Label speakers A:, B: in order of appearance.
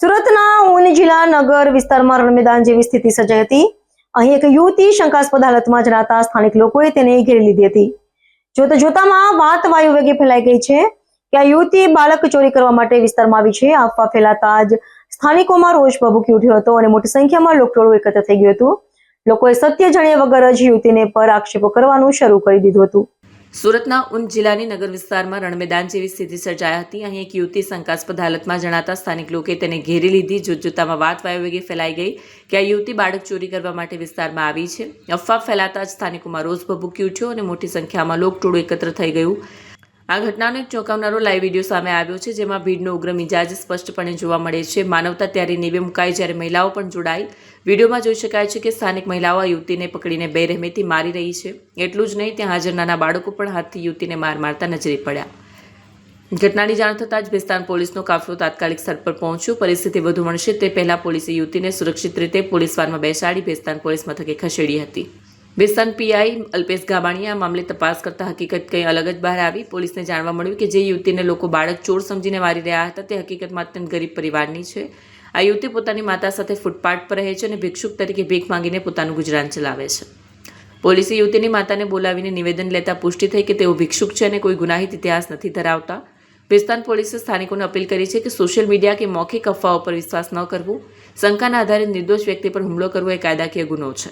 A: સુરતના ઊન જિલ્લા નગર વિસ્તારમાં રણમેદાન જેવી સ્થિતિ સર્જાઈ હતી. અહીં એક યુવતી શંકાસ્પદ હાલતમાં જણાતા સ્થાનિક લોકોએ તેને ઘેરી લીધી હતી. જોતામાં વાત વાયુ વેગે ફેલાઈ ગઈ છે કે આ યુવતી બાળક ચોરી કરવા માટે વિસ્તારમાં આવી છે. અફવા ફેલાતા જ સ્થાનિકોમાં રોષ ભભૂકી ઉઠ્યો હતો અને મોટી સંખ્યામાં લોકટોળું એકત્ર થઈ ગયું હતું. લોકોએ સત્ય જાણ્યા વગર જ યુવતીને પર આક્ષેપો કરવાનું શરૂ કરી દીધું હતું.
B: સુરતના ઊન જિલ્લાની નગર વિસ્તારમાં રણમેદાન જેવી સ્થિતિ સર્જાઈ હતી. અહીં એક યુવતી શંકાસ્પદ હાલતમાં જણાતા સ્થાનિક લોકોએ તેને ઘેરી લીધી. જોતામાં વાત વાયુવેગે ફેલાઈ ગઈ કે આ યુવતી બાળક ચોરી કરવા માટે વિસ્તારમાં આવી છે. અફવા ફેલાતા જ સ્થાનિકોમાં રોષ ભભૂકી ઉઠ્યો અને મોટી સંખ્યામાં લોકટોળું એકત્ર થઈ ગયું. આ ઘટનાનો એક ચોંકાવનારો લાઈવ વિડીયો સામે આવ્યો છે, જેમાં ભીડનો ઉગ્ર મિજાજ સ્પષ્ટપણે જોવા મળે છે. માનવતા ત્યારે નેવે મુકાઈ જ્યારે મહિલાઓ પણ જોડાઈ. વિડીયોમાં જોઈ શકાય છે કે સ્થાનિક મહિલાઓ આ યુવતીને પકડીને બેરહેમીથી મારી રહી છે. એટલું જ નહીં, ત્યાં હાજર નાના બાળકો પણ હાથથી યુવતીને માર મારતા નજરે પડ્યા. ઘટનાની જાણ થતાં જ ભેસ્તાન પોલીસનો કાફલો તાત્કાલિક સ્થળ પર પહોંચ્યો. પરિસ્થિતિ વધુ વણશે તે પહેલા પોલીસે યુવતીને સુરક્ષિત રીતે પોલીસ વાનમાં બેસાડી ભેસ્તાન પોલીસ મથકે ખસેડી હતી. ભેસ્તાન પીઆઈ અલ્પેશ ગાબાણીએ આ મામલે તપાસ કરતા હકીકત કંઈ અલગ જ બહાર આવી. પોલીસને જાણવા મળ્યું કે જે યુવતીને લોકો બાળક ચોર સમજીને મારી રહ્યા હતા તે હકીકતમાં અત્યંત ગરીબ પરિવારની છે. આ યુવતી પોતાની માતા સાથે ફૂટપાથ પર રહે છે અને ભિક્ષુક તરીકે ભીખ માંગીને પોતાનું ગુજરાન ચલાવે છે. પોલીસે યુવતીની માતાને બોલાવીને નિવેદન લેતા પુષ્ટિ થઈ કે તેઓ ભિક્ષુક છે અને કોઈ ગુનાહિત ઇતિહાસ નથી ધરાવતા. ભેસ્તાન પોલીસે સ્થાનિકોને અપીલ કરી છે કે સોશિયલ મીડિયા કે મૌખિક અફવાઓ પર વિશ્વાસ ન કરવો. શંકાના આધારે નિર્દોષ વ્યક્તિ પર હુમલો કરવો એ કાયદાકીય ગુનો છે.